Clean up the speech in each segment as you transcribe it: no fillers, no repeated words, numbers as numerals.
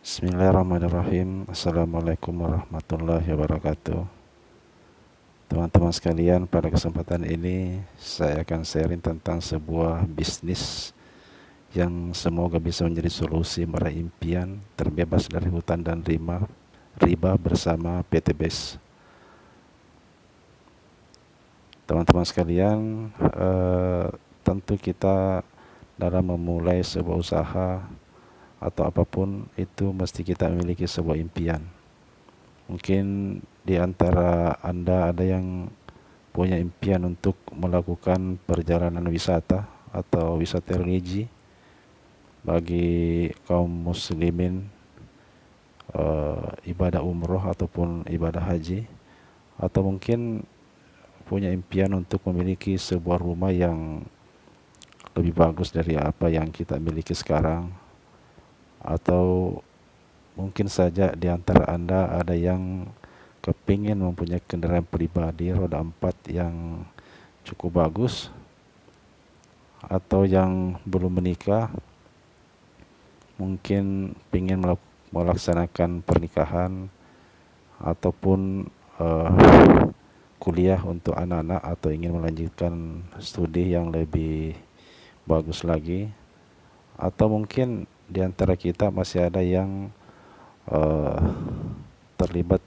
Bismillahirrahmanirrahim. Assalamualaikum warahmatullahi wabarakatuh. Teman-teman sekalian, pada kesempatan ini saya akan sharing tentang sebuah bisnis yang semoga bisa menjadi solusi meraih impian terbebas dari hutang dan riba bersama PT BES. Teman-teman sekalian, tentu kita dalam memulai sebuah usaha atau apapun itu mesti kita memiliki sebuah impian. Mungkin di antara Anda ada yang punya impian untuk melakukan perjalanan wisata atau wisata religi bagi kaum muslimin, ibadah umroh ataupun ibadah haji, atau mungkin punya impian untuk memiliki sebuah rumah yang lebih bagus dari apa yang kita miliki sekarang, atau mungkin saja di antara Anda ada yang kepingin mempunyai kendaraan pribadi roda 4 yang cukup bagus, atau yang belum menikah mungkin ingin melaksanakan pernikahan ataupun kuliah untuk anak-anak, atau ingin melanjutkan studi yang lebih bagus lagi, atau mungkin di antara kita masih ada yang terlibat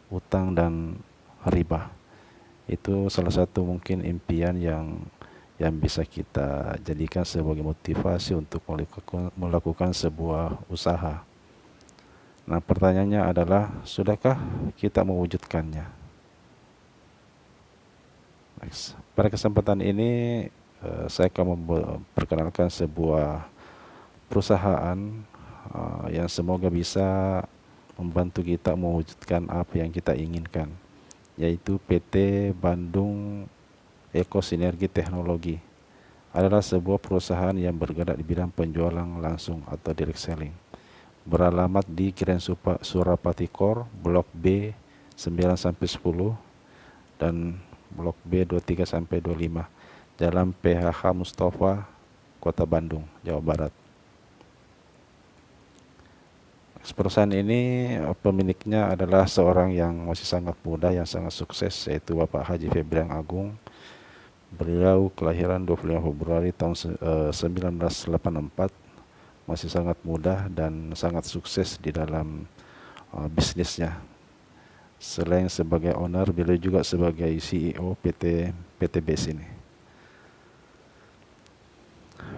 utang dan riba. Itu salah satu mungkin impian yang bisa kita jadikan sebagai motivasi untuk melakukan sebuah usaha. Nah, pertanyaannya adalah, sudahkah kita mewujudkannya? Next. Pada kesempatan ini saya akan memperkenalkan sebuah perusahaan yang semoga bisa membantu kita mewujudkan apa yang kita inginkan, yaitu PT Bandung Eko Sinergi Teknologi. Adalah sebuah perusahaan yang bergerak di bidang penjualan langsung atau direct selling, beralamat di Grand Surapati Core, Blok B 9-10 dan Blok B 23-25, Jalan PHH Mustafa, Kota Bandung, Jawa Barat. Perusahaan ini pemiliknya adalah seorang yang masih sangat muda, yang sangat sukses, yaitu Bapak Haji Febrian Agung. Beliau kelahiran 25 Februari tahun 1984, masih sangat muda dan sangat sukses di dalam bisnisnya. Selain sebagai owner, beliau juga sebagai CEO PT BES ini.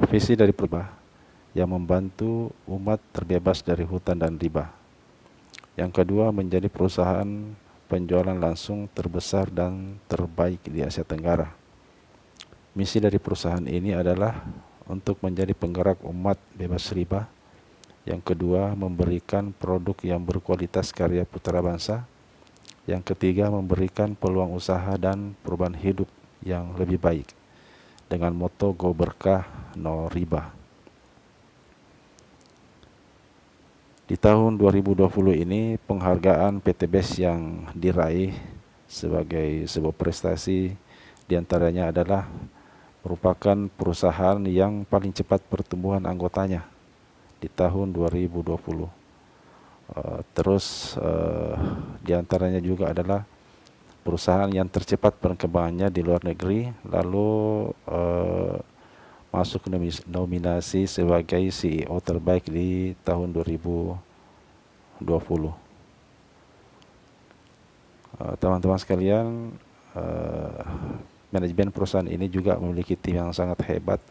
Visi dari perubahan yang membantu umat terbebas dari hutang dan riba. Yang kedua, menjadi perusahaan penjualan langsung terbesar dan terbaik di Asia Tenggara. Misi dari perusahaan ini adalah untuk menjadi penggerak umat bebas riba. Yang kedua, memberikan produk yang berkualitas karya putra bangsa. Yang ketiga, memberikan peluang usaha dan perubahan hidup yang lebih baik dengan moto Go Berkah No Riba. Di tahun 2020 ini, penghargaan PT BES yang diraih sebagai sebuah prestasi diantaranya adalah merupakan perusahaan yang paling cepat pertumbuhan anggotanya di tahun 2020. Terus diantaranya juga adalah perusahaan yang tercepat perkembangannya di luar negeri, lalu masuk nominasi sebagai CEO terbaik di tahun 2020. Teman-teman sekalian, manajemen perusahaan ini juga memiliki tim yang sangat hebat,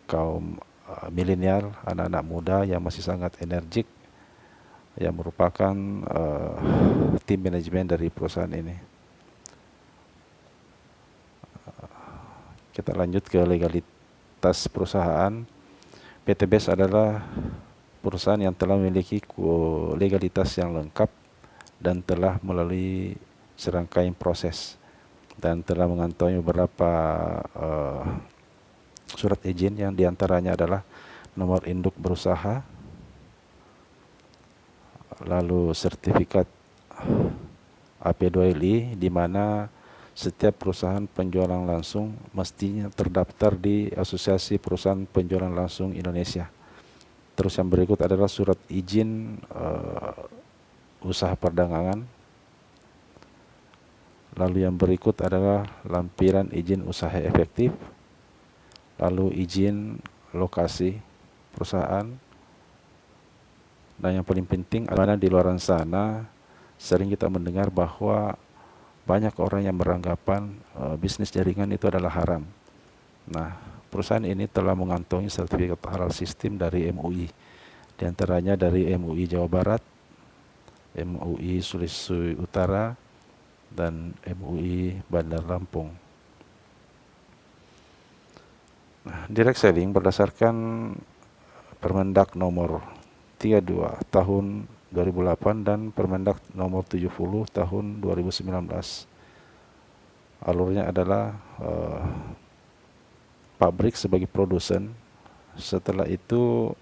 kaum milenial, anak-anak muda yang masih sangat energik, yang merupakan tim manajemen dari perusahaan ini. Kita lanjut ke legalitas perusahaan. PT BES adalah perusahaan yang telah memiliki legalitas yang lengkap dan telah melalui serangkaian proses dan telah mengantongi beberapa surat izin, yang diantaranya adalah nomor induk berusaha, lalu sertifikat AP2LI, di mana setiap perusahaan penjualan langsung mestinya terdaftar di Asosiasi Perusahaan Penjualan Langsung Indonesia. Terus yang berikut adalah surat izin usaha perdagangan. Lalu yang berikut adalah lampiran izin usaha efektif. Lalu izin lokasi perusahaan. Dan yang paling penting adalah di luar sana sering kita mendengar bahwa banyak orang yang beranggapan bisnis jaringan itu adalah haram. Nah, perusahaan ini telah mengantongi sertifikat halal sistem dari MUI, di antaranya dari MUI Jawa Barat, MUI Sulawesi Utara, dan MUI Bandar Lampung. Nah, direct selling berdasarkan Permendak nomor 32 tahun 2008 dan Permendak nomor 70 tahun 2019. Alurnya adalah pabrik sebagai produsen, setelah itu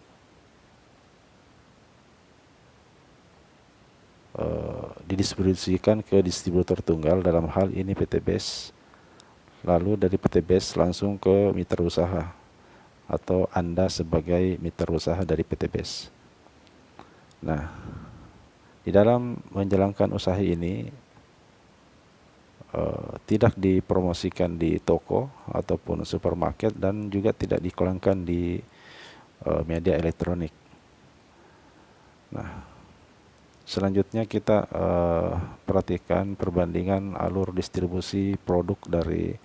didistribusikan ke distributor tunggal, dalam hal ini PT BES. Lalu dari PT BES langsung ke mitra usaha atau Anda sebagai mitra usaha dari PT BES. Nah, di dalam menjalankan usaha ini tidak dipromosikan di toko ataupun supermarket dan juga tidak diiklankan di media elektronik. Nah, selanjutnya kita perhatikan perbandingan alur distribusi produk dari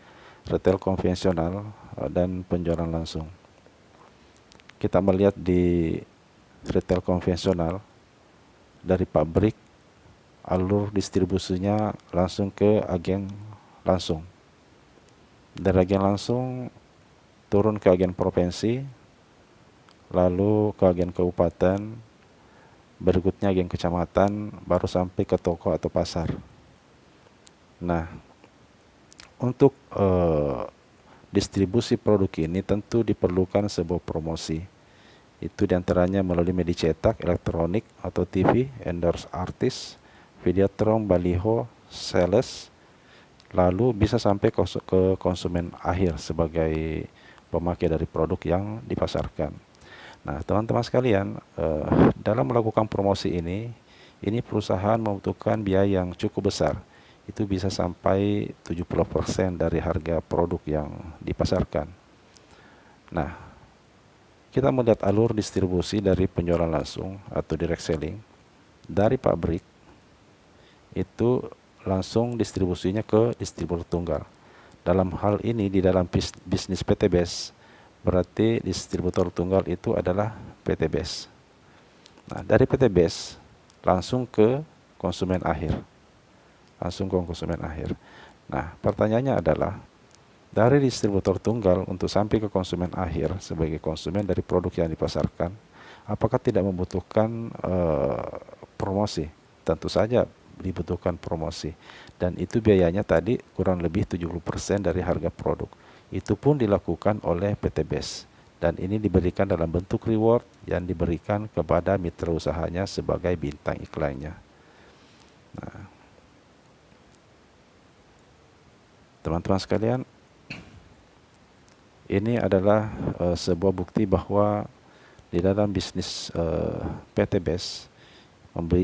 retail konvensional dan penjualan langsung. Kita melihat di retail konvensional, dari pabrik alur distribusinya langsung ke agen langsung. Dari agen langsung turun ke agen provinsi, lalu ke agen kabupaten, berikutnya agen kecamatan, baru sampai ke toko atau pasar. Nah, untuk distribusi produk ini tentu diperlukan sebuah promosi. Itu diantaranya melalui media cetak, elektronik atau TV, endorse artis, videotron, baliho, sales, lalu bisa sampai ke konsumen akhir sebagai pemakai dari produk yang dipasarkan. Nah, teman-teman sekalian, dalam melakukan promosi ini perusahaan membutuhkan biaya yang cukup besar. Itu bisa sampai 70% dari harga produk yang dipasarkan. Nah, kita melihat alur distribusi dari penjualan langsung atau direct selling dari pabrik, itu langsung distribusinya ke distributor tunggal. Dalam hal ini di dalam bisnis PT BES, berarti distributor tunggal itu adalah PT BES. Nah, dari PT BES langsung ke konsumen akhir. Nah, pertanyaannya adalah dari distributor tunggal untuk sampai ke konsumen akhir sebagai konsumen dari produk yang dipasarkan, apakah tidak membutuhkan promosi? Tentu saja dibutuhkan promosi, dan itu biayanya tadi kurang lebih 70% dari harga produk. Itu pun dilakukan oleh PT BES, dan ini diberikan dalam bentuk reward yang diberikan kepada mitra usahanya sebagai bintang iklannya. Nah, teman-teman sekalian, ini adalah sebuah bukti bahwa di dalam bisnis PT BES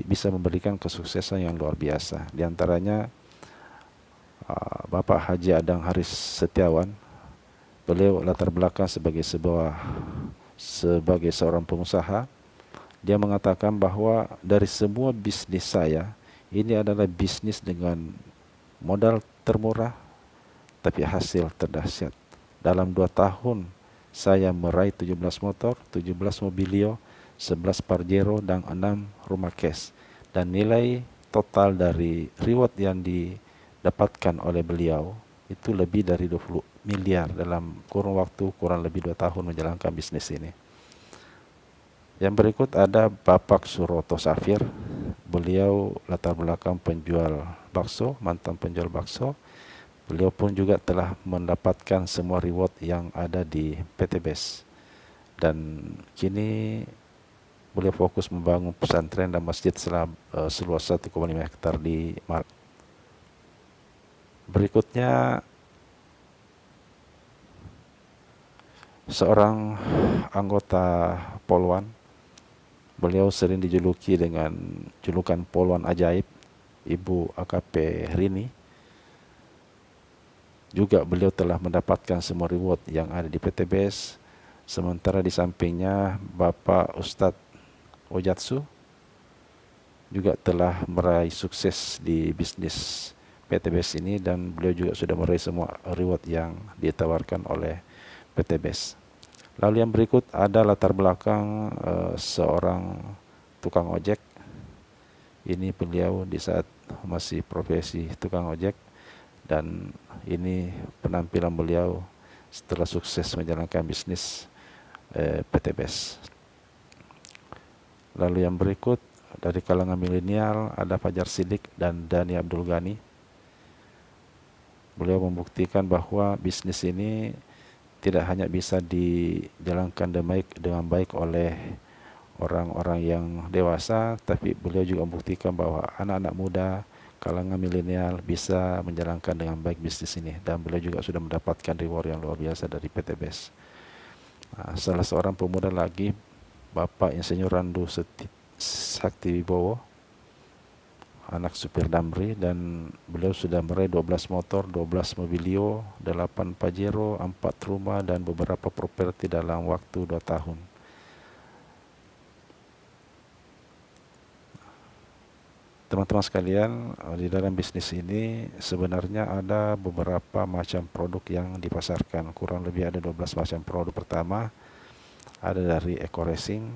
bisa memberikan kesuksesan yang luar biasa. Di antaranya Bapak Haji Adang Haris Setiawan, beliau latar belakang sebagai seorang pengusaha. Dia mengatakan bahwa dari semua bisnis saya, ini adalah bisnis dengan modal termurah tapi hasil terdahsyat. Dalam 2 tahun saya meraih 17 motor, 17 mobilio, 11 Pajero, dan 6 rumah cash. Dan nilai total dari reward yang didapatkan oleh beliau itu lebih dari 20 miliar dalam kurun waktu kurang lebih 2 tahun menjalankan bisnis ini. Yang berikut ada Bapak Suroto Safir. Beliau latar belakang penjual bakso, mantan penjual bakso. Beliau pun juga telah mendapatkan semua reward yang ada di PT BES. Dan kini beliau fokus membangun pesantren dan masjid seluas 1,5 hektar di Malang. Berikutnya seorang anggota Polwan, Beliau sering dijuluki dengan julukan Poluan Ajaib, Ibu AKP Rini. Juga beliau telah mendapatkan semua reward yang ada di PTBS. Sementara di sampingnya Bapak Ustadz Ojatsu juga telah meraih sukses di bisnis PTBS ini, dan beliau juga sudah meraih semua reward yang ditawarkan oleh PTBS. Lalu yang berikut ada latar belakang seorang tukang ojek. Ini beliau di saat masih profesi tukang ojek, dan ini penampilan beliau setelah sukses menjalankan bisnis PTBS. Lalu yang berikut dari kalangan milenial ada Fajar Sidik dan Dani Abdul Ghani. Beliau membuktikan bahwa bisnis ini tidak hanya bisa dijalankan dengan baik oleh orang-orang yang dewasa, tapi beliau juga membuktikan bahwa anak-anak muda kalangan milenial bisa menjalankan dengan baik bisnis ini, dan beliau juga sudah mendapatkan reward yang luar biasa dari PTBS. Salah seorang pemuda lagi, Bapak Insinyur Randu Sakti Wibowo, anak supir Damri, dan beliau sudah meraih 12 motor, 12 mobilio, 8 Pajero, 4 rumah, dan beberapa properti dalam waktu 2 tahun. Teman-teman sekalian, di dalam bisnis ini sebenarnya ada beberapa macam produk yang dipasarkan. Kurang lebih ada 12 macam produk. Pertama, ada dari Eco Racing.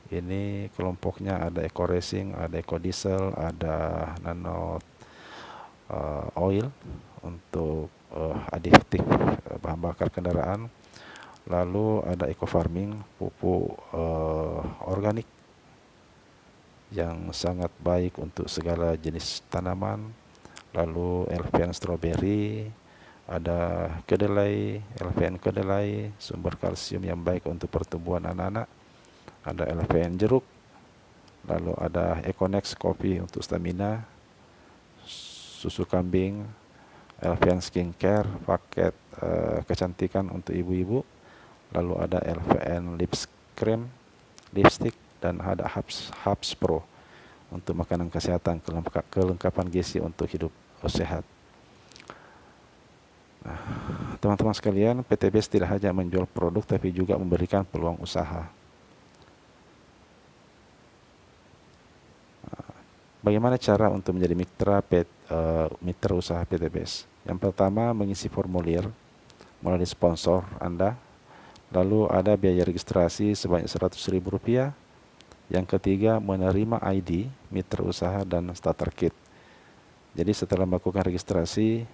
Ini kelompoknya ada Eco Racing, ada Eco Diesel, ada Nano Oil untuk adiktif bahan bakar kendaraan. Lalu ada Eco Farming, pupuk organik yang sangat baik untuk segala jenis tanaman. Lalu LVN Strawberry, ada kedelai, LVN kedelai, sumber kalsium yang baik untuk pertumbuhan anak-anak. Ada LVN jeruk. Lalu ada Econex kopi untuk stamina, susu kambing, LVN skincare, paket kecantikan untuk ibu-ibu. Lalu ada LVN lips cream, lipstick, dan ada Hubs Pro untuk makanan kesehatan, kelengkapan gizi untuk hidup sehat. Nah, teman-teman sekalian, PTBS tidak hanya menjual produk tapi juga memberikan peluang usaha. Bagaimana cara untuk menjadi mitra usaha PTBS? Yang pertama, mengisi formulir melalui sponsor Anda. Lalu ada biaya registrasi sebanyak Rp100.000. Yang ketiga, menerima ID, mitra usaha, dan starter kit. Jadi setelah melakukan registrasi,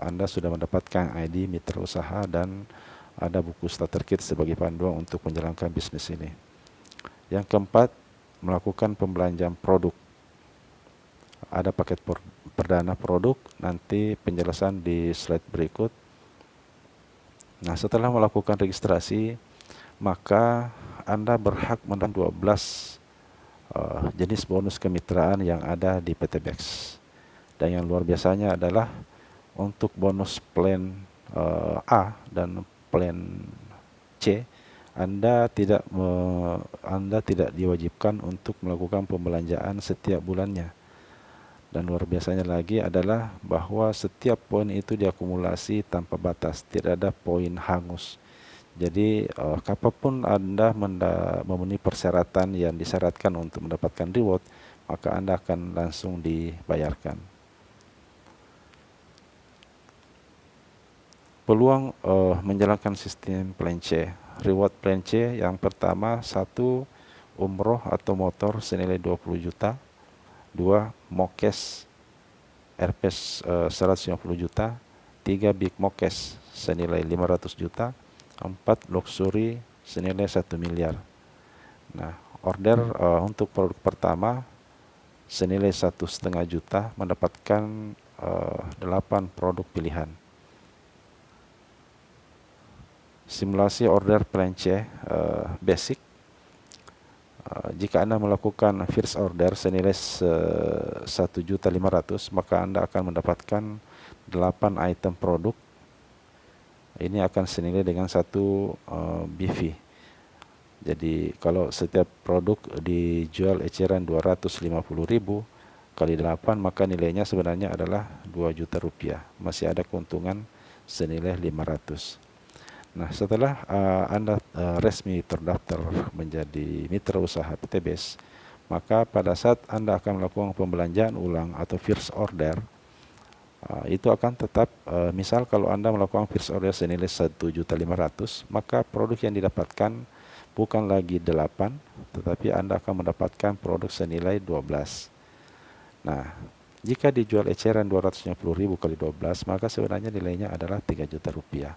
Anda sudah mendapatkan ID mitra usaha dan ada buku starter kit sebagai panduan untuk menjalankan bisnis ini. Yang keempat, melakukan pembelanjaan produk. Ada paket perdana produk, nanti penjelasan di slide berikut. Nah, setelah melakukan registrasi, maka Anda berhak menerima 12 jenis bonus kemitraan yang ada di PTBX. Dan yang luar biasanya adalah untuk bonus plan A dan plan C, Anda tidak diwajibkan untuk melakukan pembelanjaan setiap bulannya. Dan luar biasanya lagi adalah bahwa setiap poin itu diakumulasi tanpa batas, tidak ada poin hangus. Jadi kapanpun Anda memenuhi persyaratan yang disyaratkan untuk mendapatkan reward, maka Anda akan langsung dibayarkan. Peluang menjalankan sistem plan C. Reward plan C yang pertama, 1 umroh atau motor senilai 20 juta. 2 mokes Airpass 150 juta. 3 big mokes senilai 500 juta. 4 luxury senilai 1 miliar. Nah, order untuk produk pertama senilai 1,5 juta mendapatkan 8 produk pilihan. Simulasi order plan C basic. Jika Anda melakukan first order senilai 1.500.000, maka Anda akan mendapatkan 8 item produk. Ini akan senilai dengan 1 BV. Jadi kalau setiap produk dijual eceran 250.000 kali 8, maka nilainya sebenarnya adalah 2 juta rupiah. Masih ada keuntungan senilai 500. Nah, setelah Anda resmi terdaftar menjadi mitra usaha PTBS, maka pada saat Anda akan melakukan pembelanjaan ulang atau first order, itu akan tetap, misal kalau Anda melakukan first order senilai 1.500.000, maka produk yang didapatkan bukan lagi 8, tetapi Anda akan mendapatkan produk senilai 12. Nah, jika dijual eceran 250.000 kali 12, maka sebenarnya nilainya adalah 3 juta rupiah.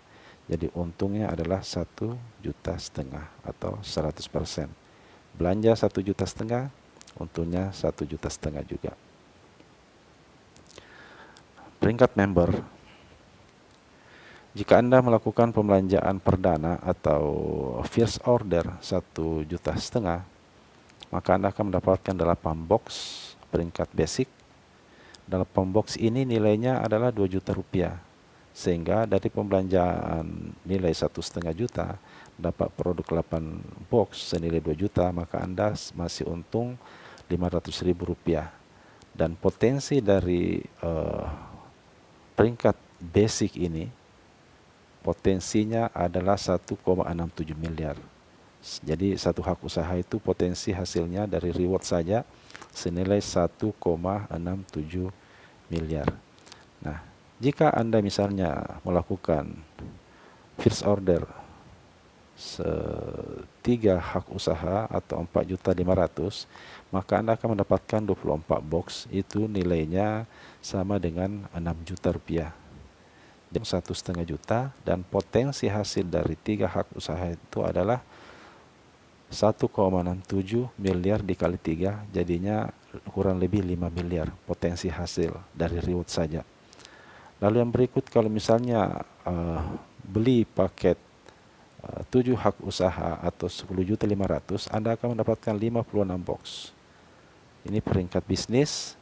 Jadi untungnya adalah 1,5 juta atau 100%. Belanja 1,5 juta, untungnya 1,5 juta juga. Peringkat member. Jika Anda melakukan pembelanjaan perdana atau first order 1,5 juta, maka Anda akan mendapatkan 8 box peringkat basic. 8 box ini nilainya adalah 2 juta rupiah. Sehingga dari pembelanjaan nilai 1,5 juta dapat produk 8 box senilai 2 juta, maka Anda masih untung 500.000 rupiah. Dan potensi dari peringkat basic ini, potensinya adalah 1,67 miliar. Jadi satu hak usaha itu potensi hasilnya dari reward saja senilai 1,67 miliar. Nah, jika Anda misalnya melakukan first order 3 hak usaha atau 4.500.000, maka Anda akan mendapatkan 24 box, itu nilainya sama dengan 6 juta rupiah. 1,5 juta, dan potensi hasil dari 3 hak usaha itu adalah 1,67 miliar dikali 3, jadinya kurang lebih 5 miliar potensi hasil dari reward saja. Lalu yang berikut, kalau misalnya beli paket 7 hak usaha atau 10.500.000, Anda akan mendapatkan 56 box. Ini peringkat bisnis.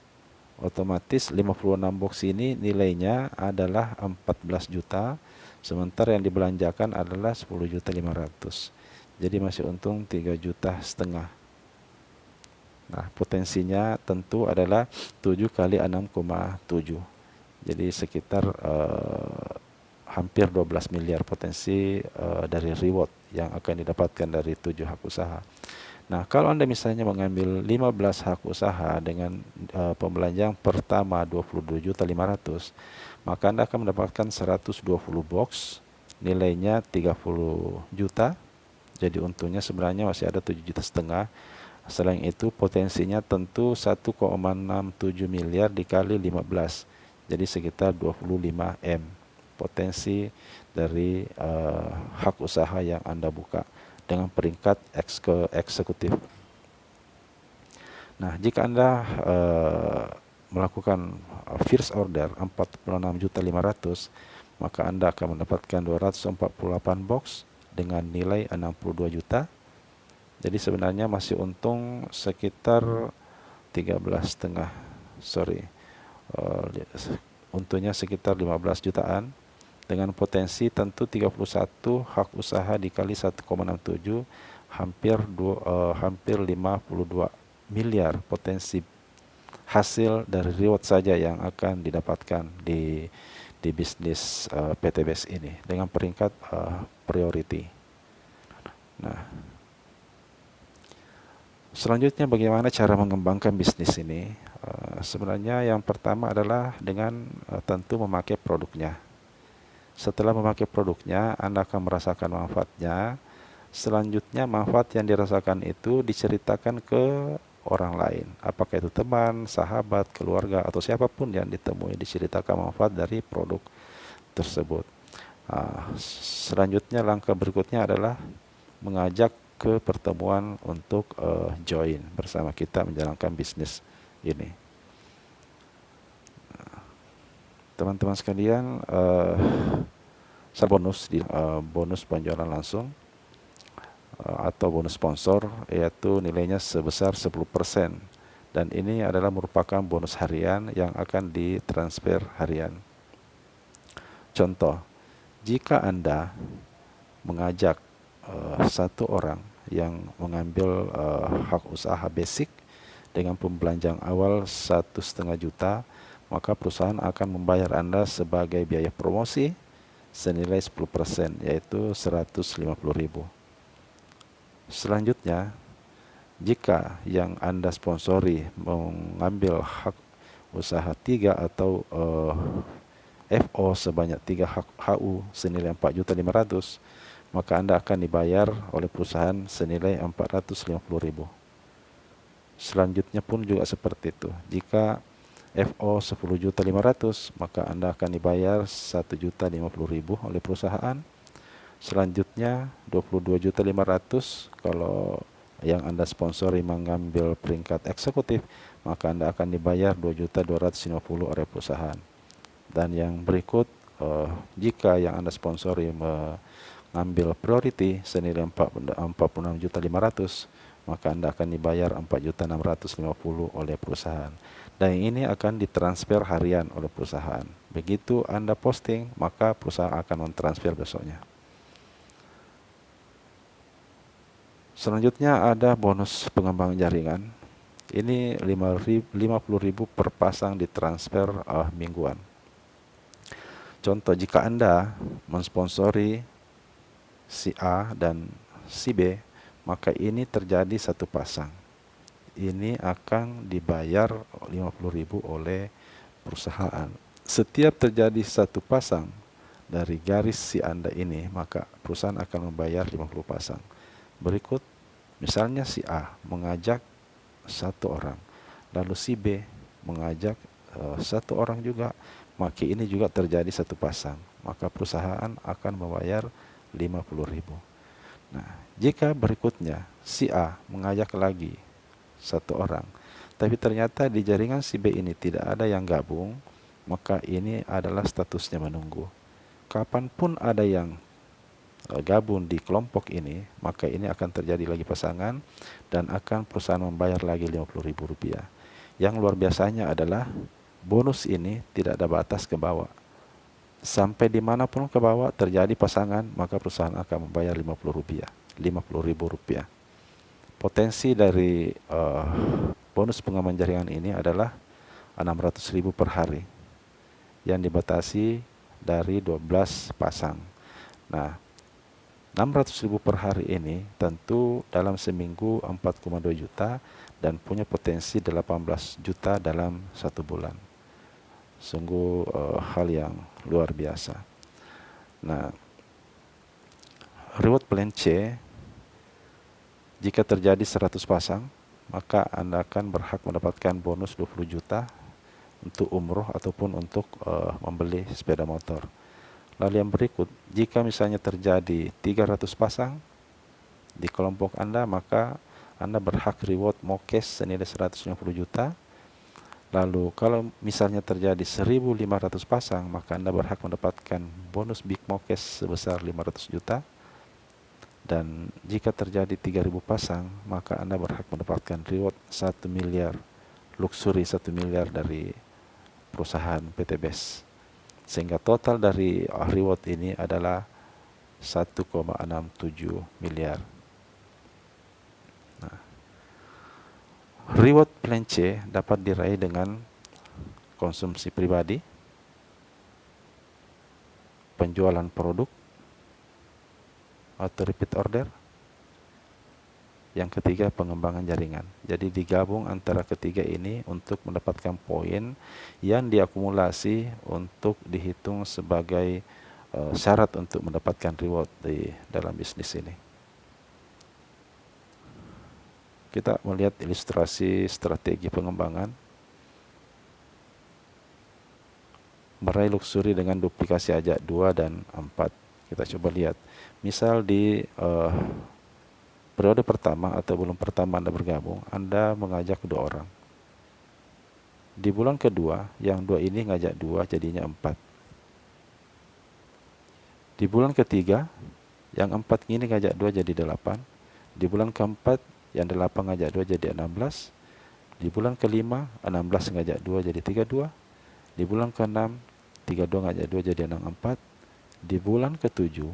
Otomatis 56 box ini nilainya adalah 14 juta, sementara yang dibelanjakan adalah 10.500.000. Jadi masih untung 3,5 juta. Nah, potensinya tentu adalah 7 kali 6,7. Jadi sekitar hampir 12 miliar potensi dari reward yang akan didapatkan dari 7 hak usaha. Nah, kalau Anda misalnya mengambil 15 hak usaha dengan pembelanjaan pertama 22.500.000, maka Anda akan mendapatkan 120 box, nilainya 30 juta. Jadi untungnya sebenarnya masih ada 7,5 juta. Selain itu potensinya tentu 1,67 miliar dikali 15. Jadi sekitar 25 M potensi dari hak usaha yang Anda buka dengan peringkat eksekutif. Nah, jika Anda melakukan first order 46.500.000, maka Anda akan mendapatkan 248 box dengan nilai 62 juta. Jadi sebenarnya masih untung sekitar 13,5, untungnya sekitar 15 jutaan. Dengan potensi tentu 31 hak usaha dikali 1,67, hampir 52 miliar potensi hasil dari reward saja yang akan didapatkan di bisnis PTBS ini dengan peringkat priority. Nah, selanjutnya bagaimana cara mengembangkan bisnis ini? Sebenarnya yang pertama adalah dengan tentu memakai produknya. Setelah memakai produknya, Anda akan merasakan manfaatnya. Selanjutnya manfaat yang dirasakan itu diceritakan ke orang lain. Apakah itu teman, sahabat, keluarga, atau siapapun yang ditemui, diceritakan manfaat dari produk tersebut. Selanjutnya langkah berikutnya adalah mengajak ke pertemuan untuk join bersama kita menjalankan bisnis ini. Teman-teman sekalian, bonus di bonus penjualan langsung atau bonus sponsor, yaitu nilainya sebesar 10%, dan ini adalah merupakan bonus harian yang akan ditransfer harian. Contoh, jika Anda mengajak satu orang yang mengambil hak usaha basic dengan pembelanjaan awal 1,5 juta, maka perusahaan akan membayar Anda sebagai biaya promosi senilai 10%, yaitu 150.000. Selanjutnya, jika yang Anda sponsori mengambil hak usaha 3 atau FO sebanyak 3 HU senilai 4.500.000, maka Anda akan dibayar oleh perusahaan senilai 450.000. Selanjutnya pun juga seperti itu. Jika FO 10.500.000, maka Anda akan dibayar 1.050.000 oleh perusahaan. Selanjutnya 22.500.000 kalau yang Anda sponsori mengambil peringkat eksekutif, maka Anda akan dibayar 2.250.000 oleh perusahaan. Dan yang berikut, jika yang Anda sponsori mengambil priority senilai 46.500.000, maka Anda akan dibayar 4.650.000 oleh perusahaan. Dan ini akan ditransfer harian oleh perusahaan. Begitu Anda posting, maka perusahaan akan mentransfer besoknya. Selanjutnya ada bonus pengembangan jaringan. Ini 50.000 per pasang ditransfer mingguan. Contoh, jika Anda mensponsori si A dan si B, maka ini terjadi satu pasang. Ini akan dibayar 50.000 oleh perusahaan. Setiap terjadi satu pasang dari garis si Anda ini, maka perusahaan akan membayar 50 pasang. Berikut, misalnya si A mengajak satu orang, lalu si B mengajak satu orang juga, maka ini juga terjadi satu pasang, maka perusahaan akan membayar 50.000. Nah, jika berikutnya si A mengajak lagi satu orang, tapi ternyata di jaringan si B ini tidak ada yang gabung, maka ini adalah statusnya menunggu. Kapanpun ada yang gabung di kelompok ini, maka ini akan terjadi lagi pasangan dan akan perusahaan membayar lagi Rp50.000. Yang luar biasanya adalah bonus ini tidak ada batas ke bawah. Sampai dimanapun ke bawah terjadi pasangan, maka perusahaan akan membayar Rp50.000. Potensi dari bonus pengembangan jaringan ini adalah 600.000 per hari yang dibatasi dari 12 pasang. Nah, 600.000 per hari ini tentu dalam seminggu 4,2 juta dan punya potensi 18 juta dalam satu bulan. Sungguh hal yang luar biasa. Nah, reward plan C, jika terjadi 100 pasang, maka Anda akan berhak mendapatkan bonus 20 juta untuk umroh ataupun untuk membeli sepeda motor. Lalu yang berikut, jika misalnya terjadi 300 pasang di kelompok Anda, maka Anda berhak reward Mokes senilai 150 juta. Lalu kalau misalnya terjadi 1.500 pasang, maka Anda berhak mendapatkan bonus Big Mokes sebesar 500 juta. Dan jika terjadi 3.000 pasang, maka Anda berhak mendapatkan reward 1 miliar, luxury 1 miliar dari perusahaan PT BES. Sehingga total dari reward ini adalah 1,67 miliar. Nah, reward plan C dapat diraih dengan konsumsi pribadi, penjualan produk atau repeat order. Yang ketiga, pengembangan jaringan. Jadi digabung antara ketiga ini untuk mendapatkan poin yang diakumulasi untuk dihitung sebagai syarat untuk mendapatkan reward di dalam bisnis ini. Kita melihat ilustrasi strategi pengembangan. Meraih luxury dengan duplikasi ajak 2 dan 4. Kita coba lihat. Misal di periode pertama atau bulan pertama Anda bergabung, Anda mengajak 2 orang. Di bulan kedua, yang 2 ini ngajak 2 jadinya 4. Di bulan ketiga, yang 4 ini ngajak 2 jadi 8. Di bulan keempat, yang 8 ngajak 2 jadi 16. Di bulan kelima, 16 ngajak 2 jadi 32. Di bulan ke-6, 32 ngajak 2 jadi 64. Di bulan ke-7,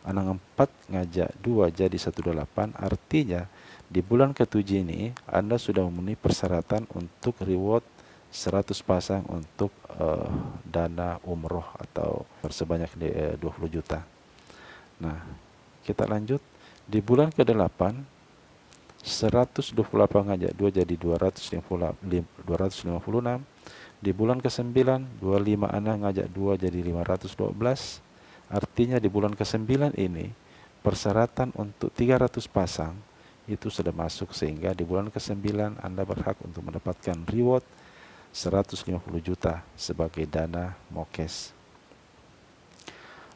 Anang 4 ngajak 2 jadi 128, artinya di bulan ke-7 ini Anda sudah memenuhi persyaratan untuk reward 100 pasang untuk dana umroh atau sebanyak 20 juta. Nah, kita lanjut. Di bulan ke-8 128 ngajak 2 jadi 256. Di bulan ke-9 25 Anda ngajak 2 jadi 512. Artinya di bulan ke-9 ini persyaratan untuk 300 pasang itu sudah masuk, sehingga di bulan ke-9 Anda berhak untuk mendapatkan reward 150 juta sebagai dana mokes.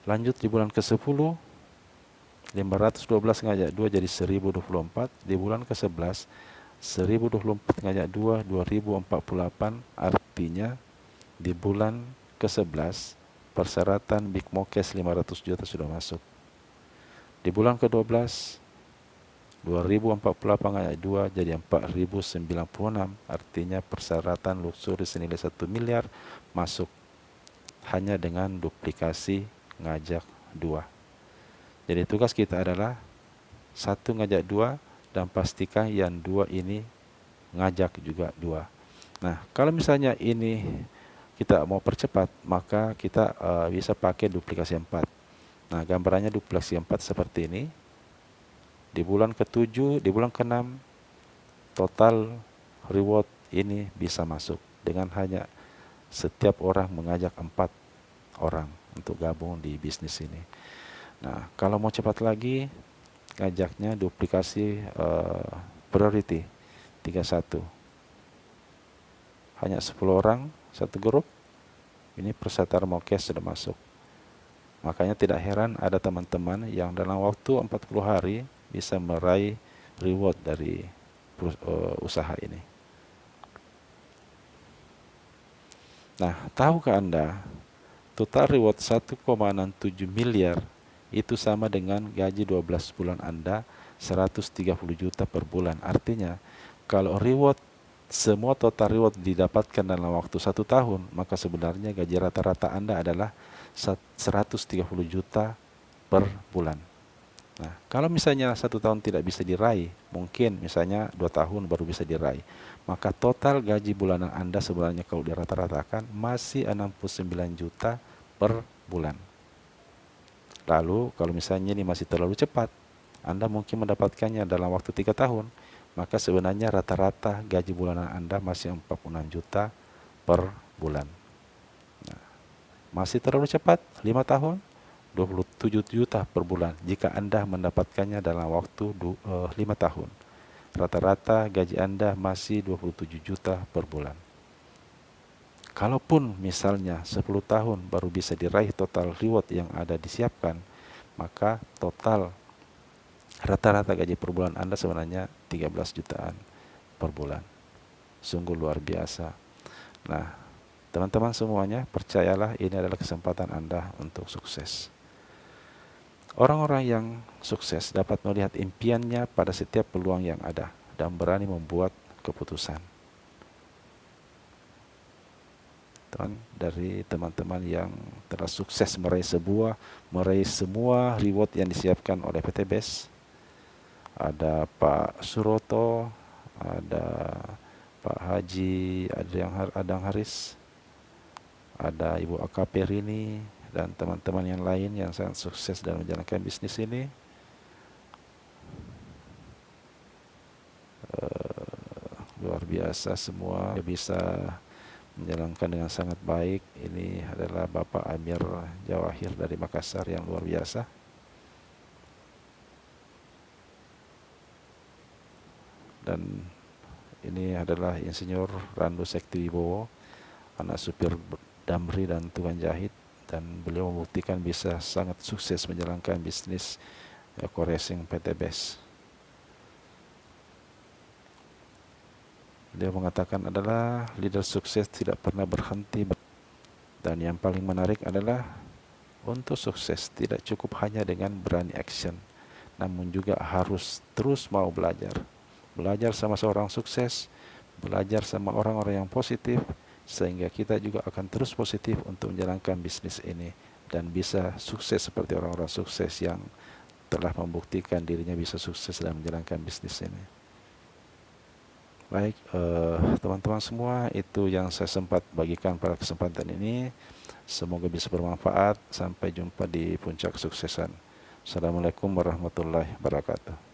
Lanjut di bulan ke-10 512 ngajak 2 jadi 1024. Di bulan ke-11 1024 ngajak 2 2048. Artinya di bulan ke-11 persyaratan Big Mokes 500 juta sudah masuk. Di bulan ke-12 2048 ngajak 2 jadi 4096. Artinya persyaratan luxury senilai 1 miliar masuk hanya dengan duplikasi ngajak 2. Jadi tugas kita adalah 1 ngajak 2 dan pastikan yang 2 ini ngajak juga 2. Nah, kalau misalnya ini kita mau percepat, maka kita bisa pakai duplikasi 4. Nah, gambarannya duplikasi 4 seperti ini. Di bulan ke-7, di bulan ke-6 total reward ini bisa masuk dengan hanya setiap orang mengajak 4 orang untuk gabung di bisnis ini. Nah, kalau mau cepat lagi, ngajaknya duplikasi priority 31. Hanya 10 orang satu grup, ini persyaratan mokes sudah masuk. Makanya tidak heran ada teman-teman yang dalam waktu 40 hari bisa meraih reward dari usaha ini. Nah, tahukah Anda total reward 1,67 miliar itu sama dengan gaji 12 bulan Anda 130 juta per bulan. Artinya kalau reward, semua total reward didapatkan dalam waktu 1 tahun, maka sebenarnya gaji rata-rata Anda adalah 130 juta per bulan. Nah, kalau misalnya 1 tahun tidak bisa diraih, mungkin misalnya 2 tahun baru bisa diraih, maka total gaji bulanan Anda sebenarnya kalau dirata-ratakan masih 69 juta per bulan. Lalu kalau misalnya ini masih terlalu cepat, Anda mungkin mendapatkannya dalam waktu 3 tahun, maka sebenarnya rata-rata gaji bulanan Anda masih 46 juta per bulan. Nah, masih terlalu cepat, 5 tahun, 27 juta per bulan jika Anda mendapatkannya dalam waktu 5 tahun. Rata-rata gaji Anda masih 27 juta per bulan. Kalaupun misalnya 10 tahun baru bisa diraih total reward yang ada disiapkan, maka total rata-rata gaji per bulan Anda sebenarnya 13 jutaan per bulan. Sungguh luar biasa. Nah, teman-teman semuanya, percayalah ini adalah kesempatan Anda untuk sukses. Orang-orang yang sukses dapat melihat impiannya pada setiap peluang yang ada dan berani membuat keputusan. Dari teman-teman yang telah sukses meraih semua reward yang disiapkan oleh PT BES, ada Pak Suroto, ada Pak Haji Adang Haris, ada Ibu AKP Rini, dan teman-teman yang lain yang sangat sukses dalam menjalankan bisnis ini. Luar biasa semua bisa menjalankan dengan sangat baik. Ini adalah Bapak Amir Jawahir dari Makassar yang luar biasa. Dan ini adalah Insinyur Randu Sekti Wibowo, anak supir Damri dan tukang jahit, dan beliau membuktikan bisa sangat sukses menjalankan bisnis Eco-Racing PT BES. Dia mengatakan adalah leader sukses tidak pernah berhenti, dan yang paling menarik adalah untuk sukses tidak cukup hanya dengan berani action, namun juga harus terus mau belajar sama seorang sukses, belajar sama orang-orang yang positif, sehingga kita juga akan terus positif untuk menjalankan bisnis ini dan bisa sukses seperti orang-orang sukses yang telah membuktikan dirinya bisa sukses dalam menjalankan bisnis ini. Baik, teman-teman semua, itu yang saya sempat bagikan pada kesempatan ini. Semoga bisa bermanfaat. Sampai jumpa di puncak kesuksesan. Assalamualaikum warahmatullahi wabarakatuh.